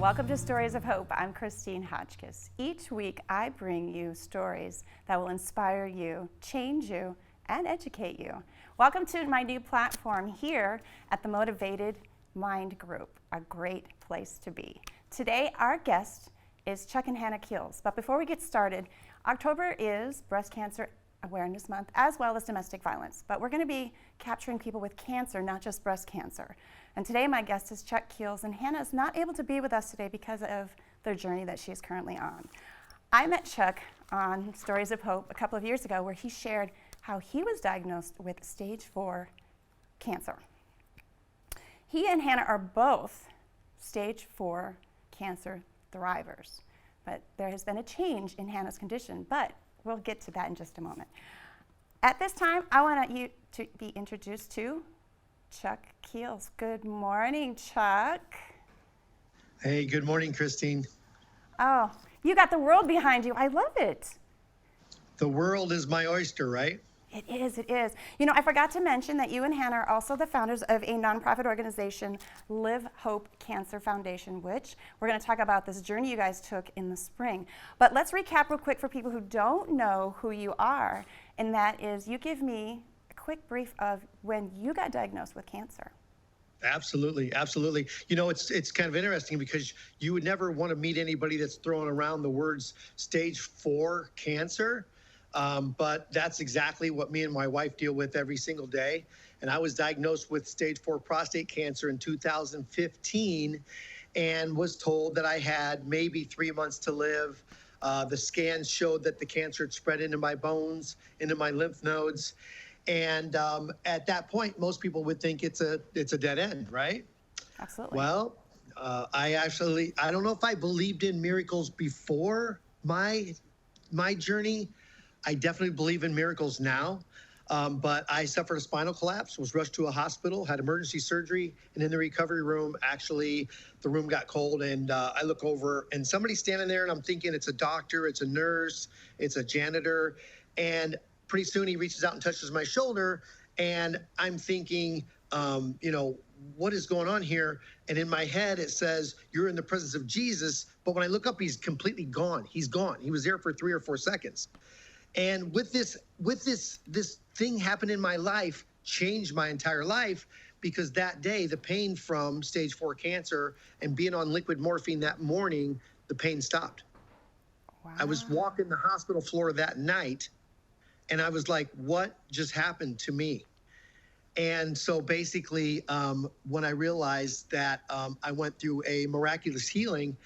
Welcome to Stories of Hope. I'm Christine Hotchkiss. Each week I bring you stories that will inspire you, change you, and educate you. Welcome to my new platform here at the Motivated Mind Group, a great place to be. Today our guest is Chuck and Hannah Keels. But before we get started, October is Breast Cancer Awareness Month as well as domestic violence. But we're going to be capturing people with cancer, not just breast cancer. And today my guest is Chuck Keels, and Hannah is not able to be with us today because of their journey that she is currently on. I met Chuck on Stories of Hope a couple of years ago where he shared how he was diagnosed with stage 4 cancer. He and Hannah are both stage 4 cancer thrivers, but there has been a change in Hannah's condition, but we'll get to that in just a moment. At this time, I want you to be introduced to Chuck Keels. Good morning, Chuck. Hey, good morning, Christine. Oh, you got the world behind you. I love it. The world is my oyster, right? It is, it is. You know, I forgot to mention that you and Hannah are also the founders of a nonprofit organization, Live Hope Cancer Foundation, which we're going to talk about this journey you guys took in the spring. But let's recap real quick for people who don't know who you are, and that is you give me a quick brief of when you got diagnosed with cancer. Absolutely, absolutely. You know, it's kind of interesting because you would never want to meet anybody that's throwing around the words stage 4 cancer. But that's exactly what me and my wife deal with every single day. And I was diagnosed with stage 4 prostate cancer in 2015 and was told that I had maybe 3 months to live. The scans showed that the cancer had spread into my bones, into my lymph nodes. And at that point, most people would think it's a dead end, right? Absolutely. Well, I don't know if I believed in miracles before my journey. I definitely believe in miracles now, but I suffered a spinal collapse, was rushed to a hospital, had emergency surgery, and in the recovery room, actually, the room got cold, and I look over, and somebody's standing there, and I'm thinking it's a doctor, it's a nurse, it's a janitor, and pretty soon he reaches out and touches my shoulder, and I'm thinking, what is going on here? And in my head, it says, you're in the presence of Jesus, but when I look up, he's completely gone. He's gone. He was there for 3 or 4 seconds. And with this thing happened in my life, changed my entire life, because that day, the pain from stage 4 cancer and being on liquid morphine that morning, the pain stopped. Wow. I was walking the hospital floor that night, and I was like, what just happened to me? And so basically, when I realized that I went through a miraculous healing,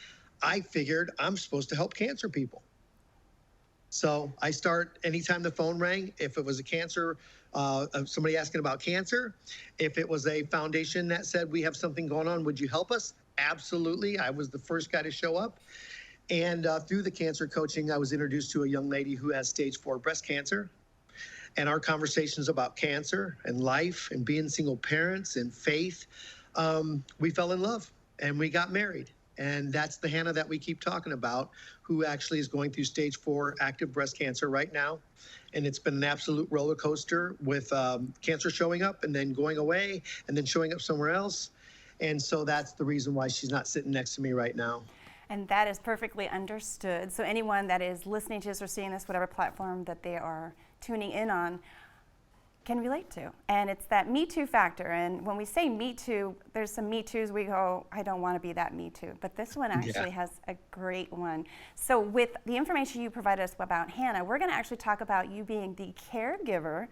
I figured I'm supposed to help cancer people. So I start anytime the phone rang, if it was a cancer, somebody asking about cancer, if it was a foundation that said, we have something going on, would you help us? Absolutely. I was the first guy to show up. And through the cancer coaching, I was introduced to a young lady who has stage 4 breast cancer. And our conversations about cancer and life and being single parents and faith, we fell in love and we got married. And that's the Hannah that we keep talking about, who actually is going through stage 4 active breast cancer right now. And it's been an absolute roller coaster with cancer showing up and then going away and then showing up somewhere else. And so that's the reason why she's not sitting next to me right now. And that is perfectly understood. So anyone that is listening to this or seeing this, whatever platform that they are tuning in on, can relate to. And it's that Me Too factor. And when we say Me Too, there's some Me Toos we go, I don't want to be that Me Too. But this one actually has a great one. So with the information you provided us about Hannah, we're going to actually talk about you being the caregiver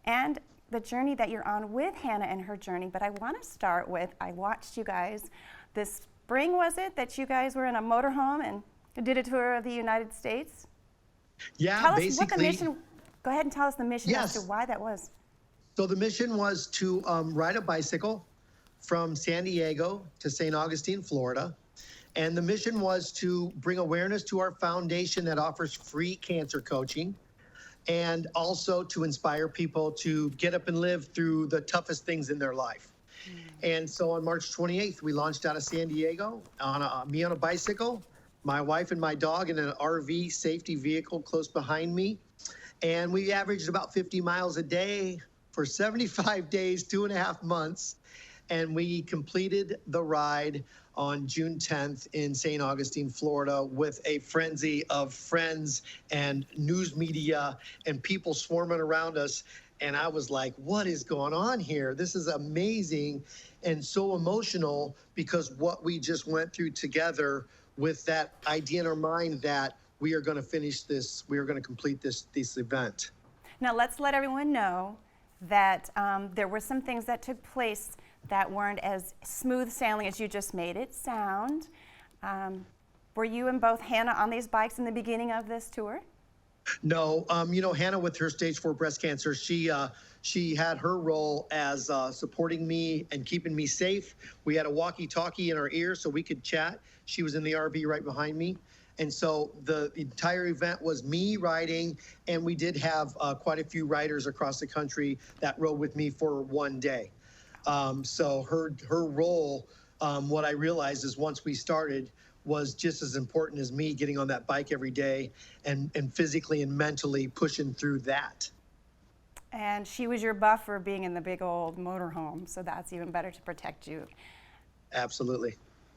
and the journey that you're on with Hannah and her journey. But I want to start with, I watched you guys this spring, was it, that you guys were in a motorhome and did a tour of the United States? Yeah, tell us basically. What the mission, go ahead and tell us the mission Yes. as to why that was. So the mission was to ride a bicycle from San Diego to St. Augustine, Florida. And the mission was to bring awareness to our foundation that offers free cancer coaching, and also to inspire people to get up and live through the toughest things in their life. And so on March 28th, we launched out of San Diego on me on a bicycle, my wife and my dog in an RV safety vehicle close behind me. And we averaged about 50 miles a day for 75 days, 2.5 months. and we completed the ride on June 10th in St. Augustine, Florida, with a frenzy of friends and news media and people swarming around us. And I was like, what is going on here? This is amazing and so emotional, because what we just went through together, with that idea in our mind that we are going to finish this, we are going to complete this event. Now let's let everyone know that there were some things that took place that weren't as smooth sailing as you just made it sound. Were you and both Hannah on these bikes in the beginning of this tour? No, Hannah, with her stage 4 breast cancer, she had her role as supporting me and keeping me safe. We had a walkie-talkie in our ear so we could chat. She was in the RV right behind me. And so the entire event was me riding, and we did have quite a few riders across the country that rode with me for one day. So her role, what I realized is once we started, was just as important as me getting on that bike every day and physically and mentally pushing through that. And she was your buffer being in the big old motorhome, so that's even better to protect you. Absolutely.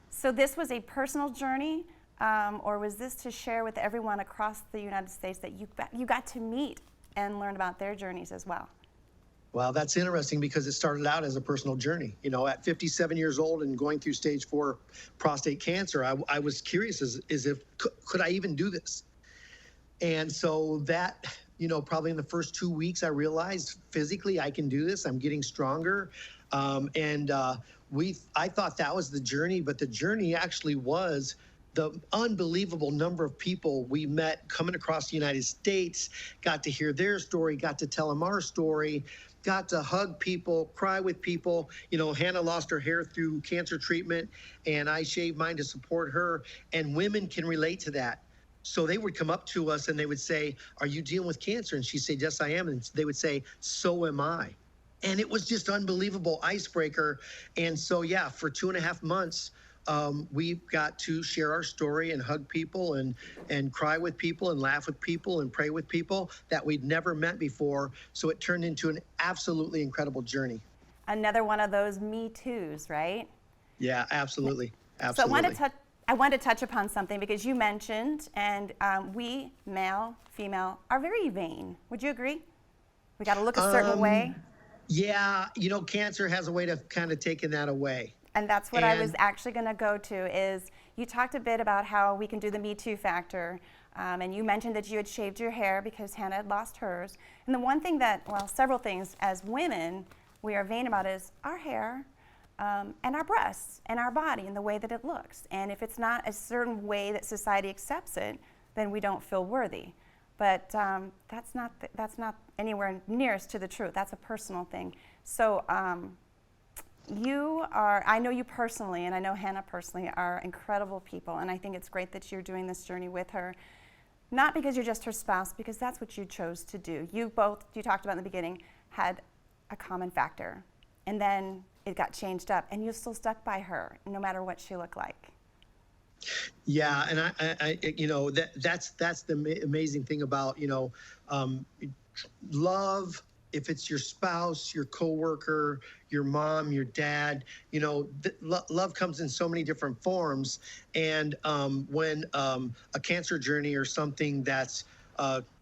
So this was a personal journey, or was this to share with everyone across the United States that you got to meet and learn about their journeys as well? Well, that's interesting, because it started out as a personal journey. At 57 years old and going through stage 4 prostate cancer, I was curious as if, could I even do this? And so that, probably in the first 2 weeks, I realized physically I can do this. I'm getting stronger. I thought that was the journey, but the journey actually was the unbelievable number of people we met coming across the United States, got to hear their story, got to tell them our story, got to hug people, cry with people. Hannah lost her hair through cancer treatment, and I shaved mine to support her. And women can relate to that. So they would come up to us and they would say, "Are you dealing with cancer?" And she'd say, "Yes, I am." And they would say, "So am I." And it was just unbelievable icebreaker. And so, yeah, for 2.5 months, we got to share our story and hug people and cry with people and laugh with people and pray with people that we'd never met before. So it turned into an absolutely incredible journey. Another one of those Me Too's, right? Yeah, absolutely. So I want to touch upon something, because you mentioned, and we, male, female, are very vain. Would you agree? We got to look a certain way. Yeah, cancer has a way to kind of taking that away. And that's what I was actually going to go to, is you talked a bit about how we can do the Me Too factor, and you mentioned that you had shaved your hair because Hannah had lost hers. And the one thing that, well, several things as women we are vain about is our hair, and our breasts and our body and the way that it looks. And if it's not a certain way that society accepts it, then we don't feel worthy. But that's not anywhere nearest to the truth. That's a personal thing. So I know you personally, and I know Hannah personally, are incredible people, and I think it's great that you're doing this journey with her. Not because you're just her spouse, because that's what you chose to do. You talked about in the beginning, had a common factor, and then it got changed up, and you still stuck by her, no matter what she looked like. Yeah, and that's the amazing thing about love. If it's your spouse, your coworker, your mom, your dad, love comes in so many different forms. And when a cancer journey or something that's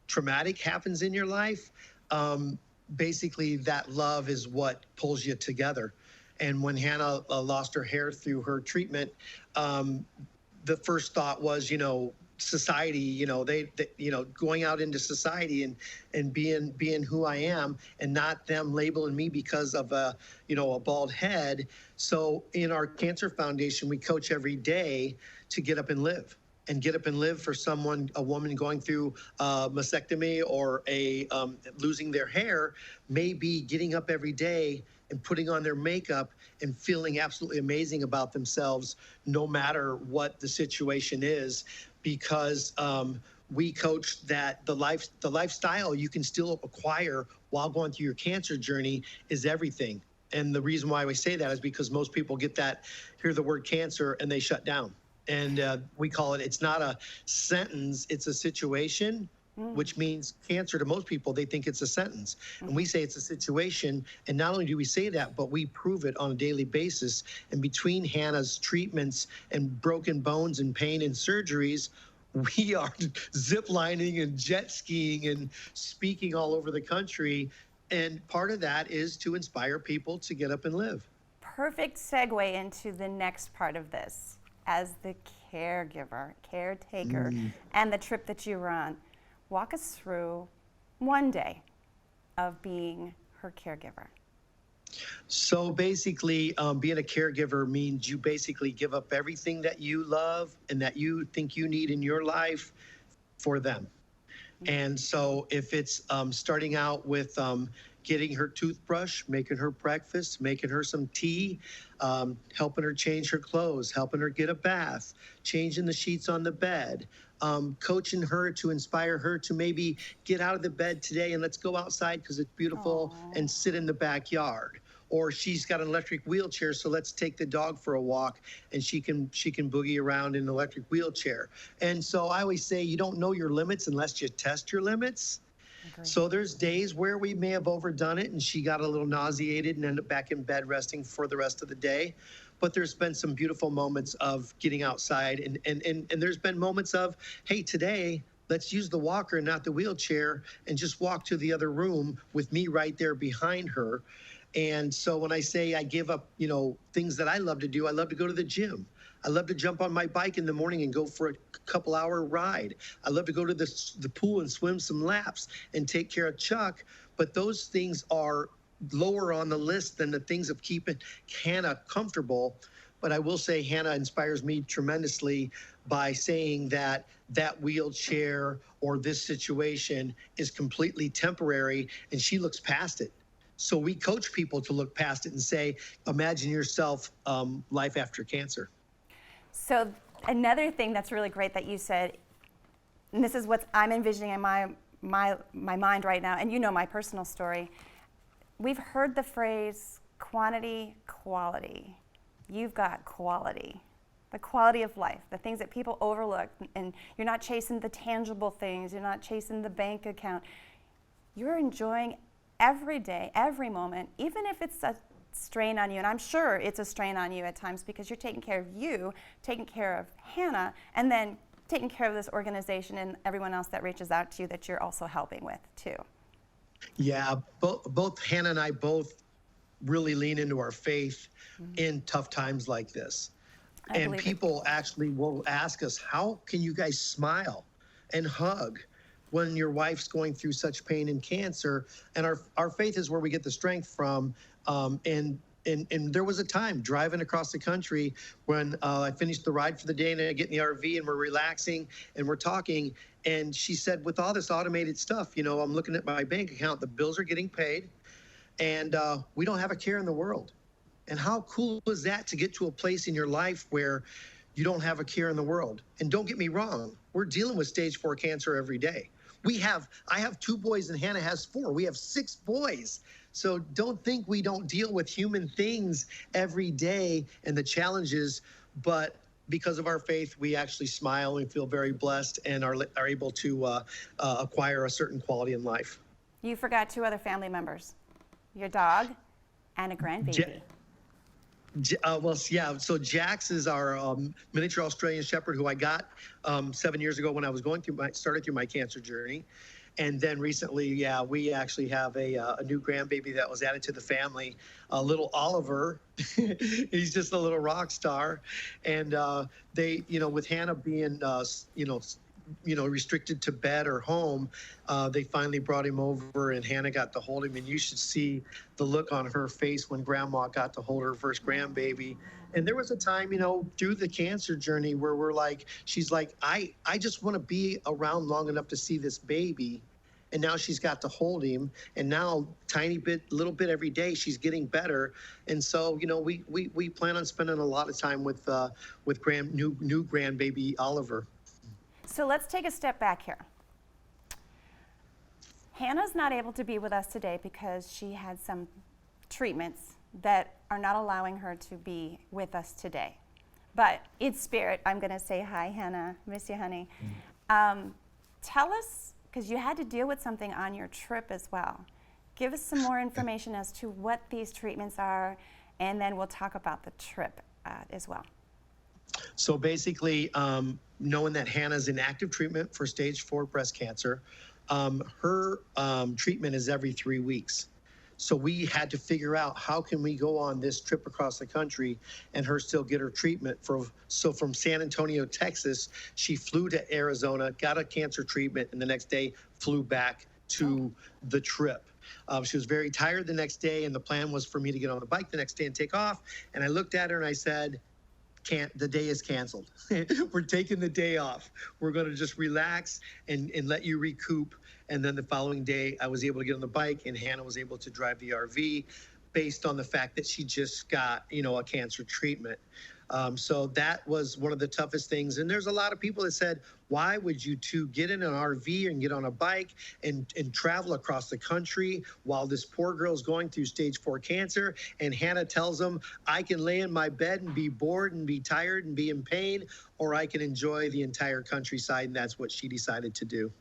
traumatic happens in your life, basically that love is what pulls you together. And when Hannah lost her hair through her treatment, the first thought was, society, going out into society and being who I am, and not them labeling me because of a bald head. So in our Cancer Foundation, we coach every day to get up and live. And get up and live for a woman going through a mastectomy or losing their hair, may be getting up every day and putting on their makeup and feeling absolutely amazing about themselves, no matter what the situation is, because we coach that the lifestyle you can still acquire while going through your cancer journey is everything. And the reason why we say that is because most people hear the word cancer and they shut down. And we call it's not a sentence, it's a situation which means cancer to most people, they think it's a sentence. And we say it's a situation. And not only do we say that, but we prove it on a daily basis. And between Hannah's treatments and broken bones and pain and surgeries, we are zip lining and jet skiing and speaking all over the country. And part of that is to inspire people to get up and live. Perfect segue into the next part of this. As the caregiver, caretaker, and the trip that you were on, walk us through one day of being her caregiver. So basically, being a caregiver means you basically give up everything that you love and that you think you need in your life for them. And so if it's starting out with getting her toothbrush, making her breakfast, making her some tea, helping her change her clothes, helping her get a bath, changing the sheets on the bed, coaching her to inspire her to maybe get out of the bed today and let's go outside because it's beautiful and sit in the backyard. Or she's got an electric wheelchair, so let's take the dog for a walk and she can boogie around in an electric wheelchair. And so I always say you don't know your limits unless you test your limits. So there's days where we may have overdone it and she got a little nauseated and ended up back in bed resting for the rest of the day. But there's been some beautiful moments of getting outside and there's been moments of, hey, today, let's use the walker and not the wheelchair and just walk to the other room with me right there behind her. And so when I say I give up, things that I love to do, I love to go to the gym. I love to jump on my bike in the morning and go for a couple-hour ride. I love to go to the pool and swim some laps and take care of Chuck. But those things are lower on the list than the things of keeping Hannah comfortable. But I will say Hannah inspires me tremendously by saying that wheelchair or this situation is completely temporary, and she looks past it. So we coach people to look past it and say, imagine yourself life after cancer. So another thing that's really great that you said, and this is what I'm envisioning in my mind right now, and you know my personal story. We've heard the phrase quantity, quality. You've got quality. The quality of life, the things that people overlook, and you're not chasing the tangible things, you're not chasing the bank account. You're enjoying every day, every moment, even if it's a strain on you, and I'm sure it's a strain on you at times because you're taking care of you, taking care of Hannah, and then taking care of this organization and everyone else that reaches out to you that you're also helping with too. Yeah, both Hannah and I both really lean into our faith in tough times like this. And people actually will ask us, how can you guys smile and hug when your wife's going through such pain and cancer? And our faith is where we get the strength from. And there was a time driving across the country when I finished the ride for the day and I get in the RV and we're relaxing and we're talking. And she said, with all this automated stuff, I'm looking at my bank account, the bills are getting paid, and we don't have a care in the world. And how cool is that to get to a place in your life where you don't have a care in the world? And don't get me wrong, we're dealing with stage 4 cancer every day. I have 2 boys and Hannah has 4. We have 6 boys. So don't think we don't deal with human things every day and the challenges, but because of our faith, we actually smile and feel very blessed and are able to acquire a certain quality in life. You forgot 2 other family members, your dog and a grandbaby. So Jax is our miniature Australian Shepherd who I got 7 years ago when I was started through my cancer journey. And then recently, we actually have a new grandbaby that was added to the family, little Oliver. He's just a little rock star. And they, with Hannah being, restricted to bed or home, they finally brought him over and Hannah got to hold him. And you should see the look on her face when grandma got to hold her first grandbaby. And there was a time, through the cancer journey where she's like, I just want to be around long enough to see this baby. And now she's got to hold him. And now little bit every day, she's getting better. And so, we plan on spending a lot of time with new grandbaby Oliver. So let's take a step back here. Hannah's not able to be with us today because she had some treatments that are not allowing her to be with us today. But in spirit, I'm going to say hi, Hannah. Miss you, honey. Tell us, because you had to deal with something on your trip as well. Give us some more information as to what these treatments are, and then we'll talk about the trip as well. So basically, knowing that Hannah's in active treatment for stage 4 breast cancer, her treatment is every 3 weeks. So we had to figure out how can we go on this trip across the country and her still get her treatment. So from San Antonio, Texas, she flew to Arizona, got a cancer treatment, and the next day flew back to the trip. She was very tired the next day, and the plan was for me to get on the bike the next day and take off. And I looked at her and I said, the day is canceled. We're taking the day off. We're going to just relax and let you recoup. And then the following day, I was able to get on the bike, and Hannah was able to drive the RV based on the fact that she just got, a cancer treatment. So that was one of the toughest things. And there's a lot of people that said, why would you two get in an RV and get on a bike and travel across the country while this poor girl's going through stage 4 cancer? And Hannah tells them, I can lay in my bed and be bored and be tired and be in pain, or I can enjoy the entire countryside. And that's what she decided to do.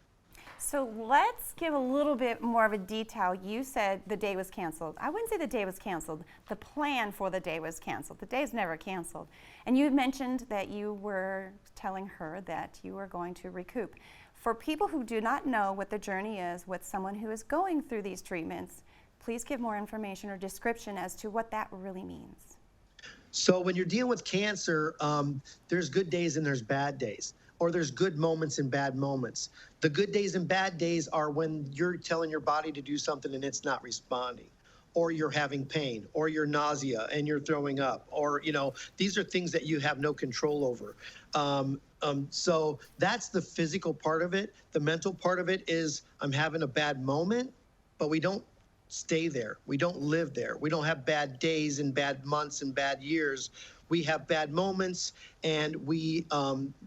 So let's give a little bit more of a detail. You said the day was canceled. I wouldn't say the day was canceled. The plan for the day was canceled. The day is never canceled. And you mentioned that you were telling her that you were going to recoup. For people who do not know what the journey is with someone who is going through these treatments, please give more information or description as to what that really means. So when you're dealing with cancer, there's good days and there's bad days. Or there's good moments and bad moments. The good days and bad days are when you're telling your body to do something and it's not responding, or you're having pain, or you're nausea and you're throwing up, or, these are things that you have no control over. So that's the physical part of it. The mental part of it is I'm having a bad moment, but we don't stay there. We don't live there. We don't have bad days and bad months and bad years. We have bad moments, and we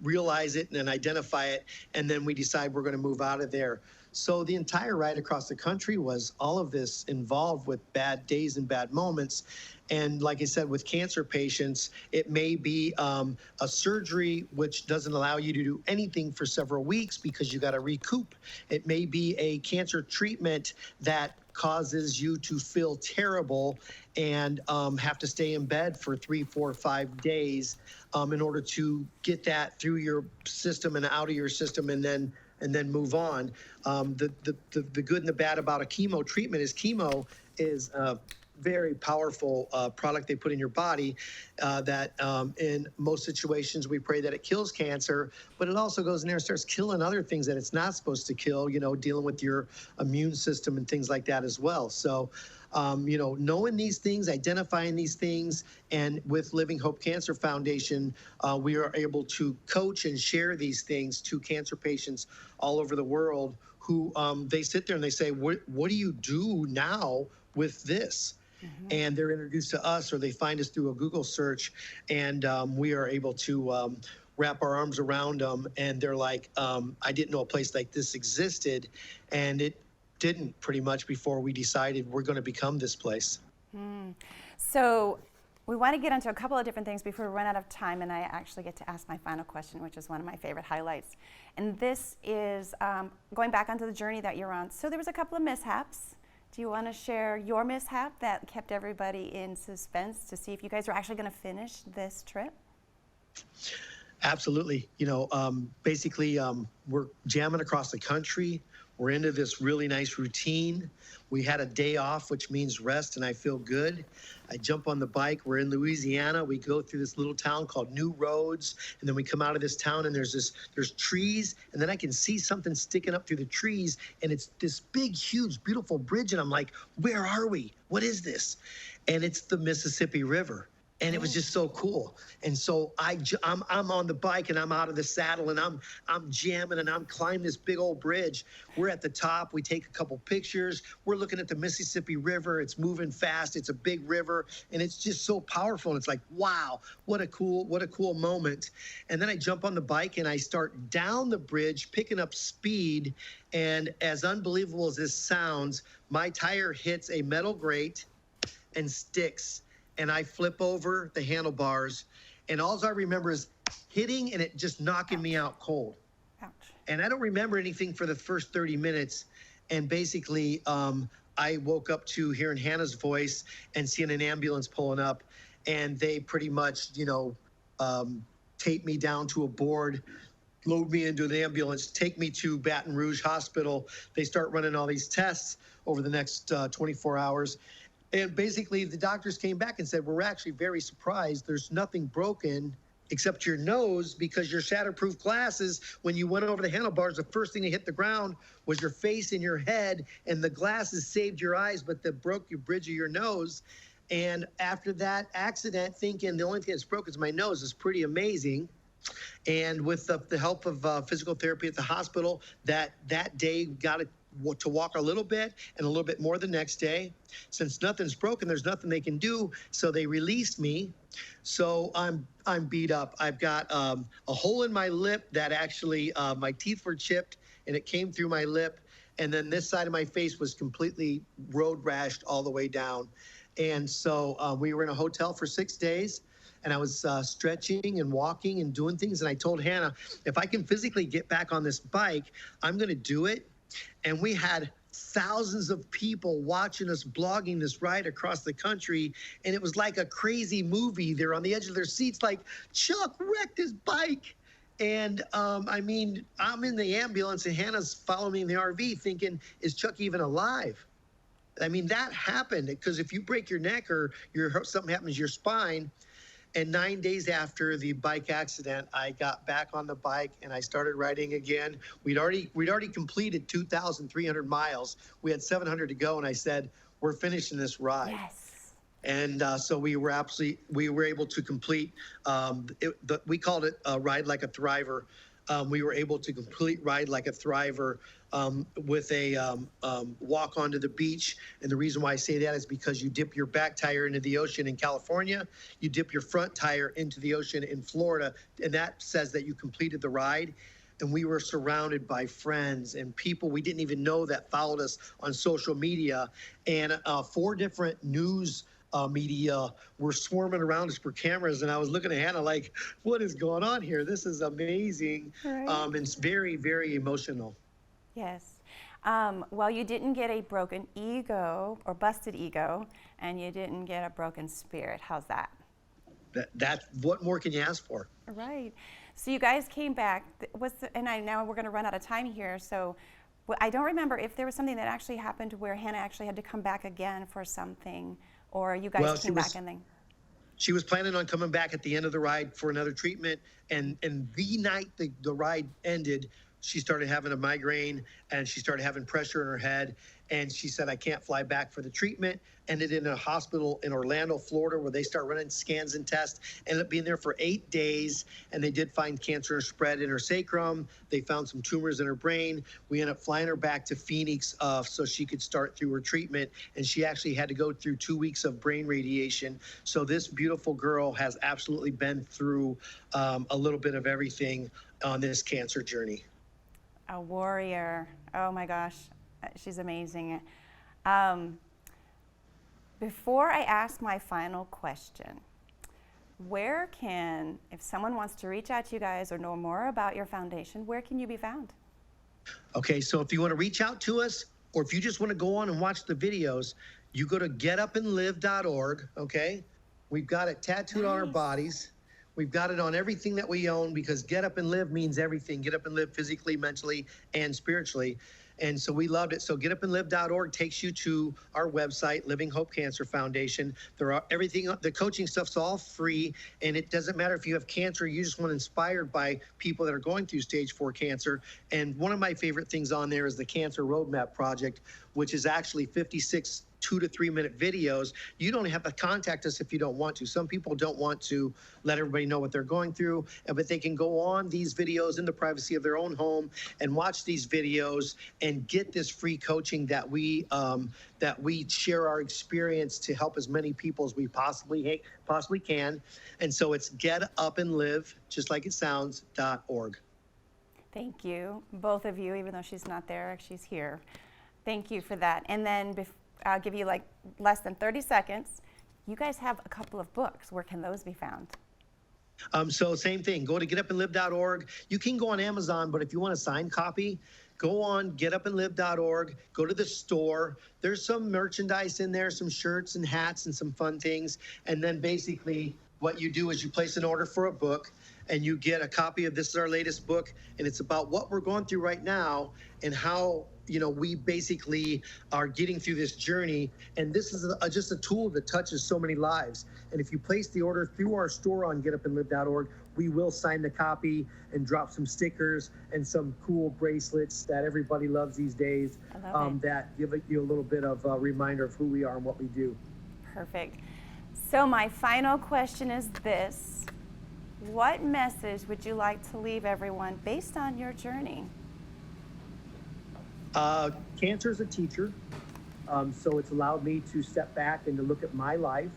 realize it and identify it, and then we decide we're going to move out of there. So the entire ride across the country was all of this involved with bad days and bad moments. And like I said, with cancer patients, it may be a surgery which doesn't allow you to do anything for several weeks because you got to recoup. It may be a cancer treatment that causes you to feel terrible and have to stay in bed for 3, 4, 5 days in order to get that through your system and out of your system, and then move on. The good and the bad about a chemo treatment is chemo is a very powerful product they put in your body that in most situations we pray that it kills cancer, but it also goes in there and starts killing other things that it's not supposed to kill, dealing with your immune system and things like that as well. So, knowing these things, identifying these things, and with Living Hope Cancer Foundation, we are able to coach and share these things to cancer patients all over the world who they sit there and they say, what do you do now with this? Mm-hmm. And they're introduced to us, or they find us through a Google search, and we are able to wrap our arms around them, and they're like, I didn't know a place like this existed, and it didn't pretty much before we decided we're going to become this place. So we want to get into a couple of different things before we run out of time, and I actually get to ask my final question, which is one of my favorite highlights. And this is going back onto the journey that you're on. So there was a couple of mishaps. Do you want to share your mishap that kept everybody in suspense to see if you guys are actually going to finish this trip? Absolutely. Basically, we're jamming across the country. We're into this really nice routine. We had a day off, which means rest, and I feel good. I jump on the bike. We're in Louisiana. We go through this little town called New Roads, and then we come out of this town, and there's trees, and then I can see something sticking up through the trees, and it's this big, huge, beautiful bridge, and I'm like, where are we? What is this? And it's the Mississippi River. And it was just so cool. And so I'm on the bike, and I'm out of the saddle, and I'm jamming, and I'm climbing this big old bridge. We're at the top. We take a couple pictures. We're looking at the Mississippi River. It's moving fast. It's a big river, and it's just so powerful. And it's like, wow, what a cool moment. And then I jump on the bike, and I start down the bridge, picking up speed. And as unbelievable as this sounds, my tire hits a metal grate and sticks. And I flip over the handlebars, and all I remember is hitting and it just knocking me out cold. Ouch. And I don't remember anything for the first 30 minutes. And basically, I woke up to hearing Hannah's voice and seeing an ambulance pulling up. And they pretty much, tape me down to a board, load me into an ambulance, take me to Baton Rouge Hospital. They start running all these tests over the next 24 hours. And basically, the doctors came back and said, we're actually very surprised. There's nothing broken except your nose, because your shatterproof glasses, when you went over the handlebars, the first thing that hit the ground was your face and your head, and the glasses saved your eyes, but they broke your bridge of your nose. And after that accident, thinking the only thing that's broken is my nose is pretty amazing. And with the help of physical therapy at the hospital, that day got to walk a little bit and a little bit more the next day. Since nothing's broken, there's nothing they can do. So they released me. So I'm beat up. I've got a hole in my lip that actually my teeth were chipped and it came through my lip. And then this side of my face was completely road rashed all the way down. And so we were in a hotel for 6 days. And I was stretching and walking and doing things. And I told Hannah, if I can physically get back on this bike, I'm going to do it. And we had thousands of people watching us blogging this ride across the country. And it was like a crazy movie. They're on the edge of their seats like, Chuck wrecked his bike. And I'm in the ambulance and Hannah's following me in the RV thinking, is Chuck even alive? That happened because if you break your neck or something happens to your spine. And 9 days after the bike accident, I got back on the bike and I started riding again. We'd already completed 2,300 miles. We had 700 to go, and I said, "We're finishing this ride." Yes. And so we were able to complete. We called it Ride Like a Thriver. We were able to complete Ride Like a Thriver with a walk onto the beach. And the reason why I say that is because you dip your back tire into the ocean in California, you dip your front tire into the ocean in Florida, and that says that you completed the ride. And we were surrounded by friends and people we didn't even know that followed us on social media. And 4 different news media were swarming around us for cameras, and I was looking at Hannah like, what is going on here? This is amazing. Right. It's very, very emotional. Yes. Well, you didn't get a broken ego or busted ego, and you didn't get a broken spirit. How's that? That what more can you ask for? Right. So you guys came back. Now we're going to run out of time here. So I don't remember if there was something that actually happened where Hannah actually had to come back again for something, or you guys came back and then. She was planning on coming back at the end of the ride for another treatment, and the night the ride ended, she started having a migraine and she started having pressure in her head. And she said, I can't fly back for the treatment. Ended in a hospital in Orlando, Florida, where they start running scans and tests. Ended up being there for 8 days. And they did find cancer spread in her sacrum. They found some tumors in her brain. We ended up flying her back to Phoenix so she could start through her treatment. And she actually had to go through 2 weeks of brain radiation. So this beautiful girl has absolutely been through a little bit of everything on this cancer journey. A warrior. Oh my gosh, she's amazing. Before I ask my final question, if someone wants to reach out to you guys or know more about your foundation, where can you be found? Okay, so if you want to reach out to us, or if you just want to go on and watch the videos, you go to getupandlive.org, okay? We've got it tattooed on our bodies. We've got it on everything that we own, because Get Up and Live means everything. Get up and live physically, mentally, and spiritually. And so we loved it. So getupandlive.org takes you to our website, Living Hope Cancer Foundation. There are everything, the coaching stuff's all free. And it doesn't matter if you have cancer, you just want inspired by people that are going through stage 4 cancer. And one of my favorite things on there is the Cancer Roadmap Project, which is actually 56 2 to 3 minute videos. You don't have to contact us if you don't want to. Some people don't want to let everybody know what they're going through, but they can go on these videos in the privacy of their own home and watch these videos and get this free coaching that we share our experience to help as many people as we possibly can. And so it's getupandlive, just like it sounds, .org. Thank you, both of you, even though she's not there, she's here. Thank you for that. And then I'll give you like less than 30 seconds. You guys have a couple of books. Where can those be found? So same thing, go to getupandlive.org. You can go on Amazon, but if you want a signed copy, go on getupandlive.org, go to the store. There's some merchandise in there, some shirts and hats and some fun things. And then basically what you do is you place an order for a book and you get a copy of this is our latest book. And it's about what we're going through right now and how, we basically are getting through this journey. And this is just a tool that touches so many lives. And if you place the order through our store on getupandlive.org, we will sign the copy and drop some stickers and some cool bracelets that everybody loves these days that give you a little bit of a reminder of who we are and what we do. Perfect. So my final question is this. What message would you like to leave everyone based on your journey? Cancer is a teacher, so it's allowed me to step back and to look at my life.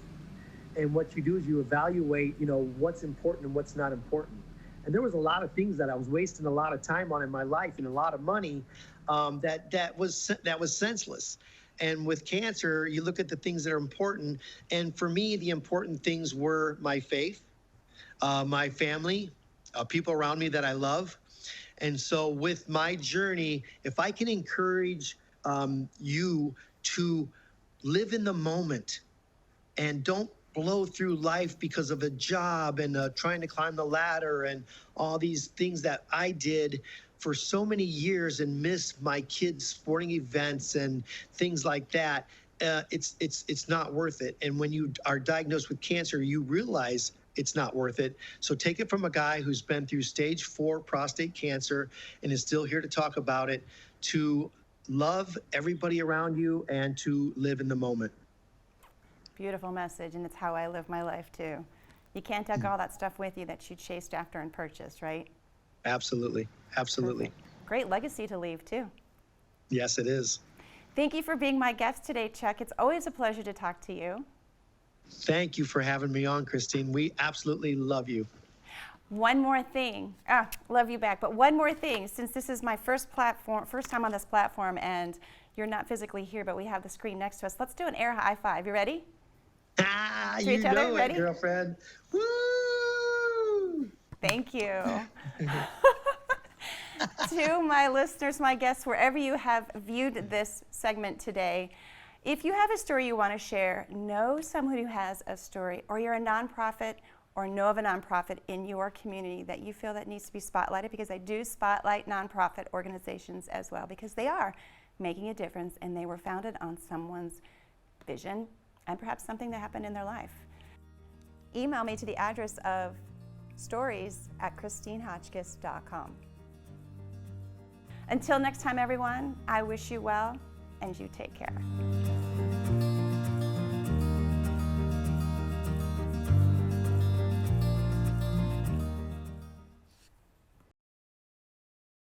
And what you do is you evaluate, what's important and what's not important. And there was a lot of things that I was wasting a lot of time on in my life and a lot of money that was senseless. And with cancer, you look at the things that are important. And for me, the important things were my faith, my family, people around me that I love. And so with my journey, if I can encourage you to live in the moment and don't blow through life because of a job and trying to climb the ladder and all these things that I did for so many years and miss my kids' sporting events and things like that, it's not worth it. And when you are diagnosed with cancer, you realize it's not worth it. So take it from a guy who's been through stage 4 prostate cancer and is still here to talk about it, to love everybody around you and to live in the moment. Beautiful message, and it's how I live my life too. You can't take all that stuff with you that you chased after and purchased, right? Absolutely. Absolutely. Perfect. Great legacy to leave too. Yes, it is. Thank you for being my guest today, Chuck. It's always a pleasure to talk to you. Thank you for having me on, Christine. We absolutely love you. One more thing. Love you back. But one more thing, since this is my first time on this platform, and you're not physically here, but we have the screen next to us. Let's do an air high five. You ready? You know it, girlfriend. Woo! Thank you. To my listeners, my guests, wherever you have viewed this segment today, if you have a story you want to share, know someone who has a story, or you're a nonprofit or know of a nonprofit in your community that you feel that needs to be spotlighted, because I do spotlight nonprofit organizations as well, because they are making a difference and they were founded on someone's vision and perhaps something that happened in their life. Email me to the address of stories@christinehotchkiss.com. Until next time, everyone, I wish you well and you take care.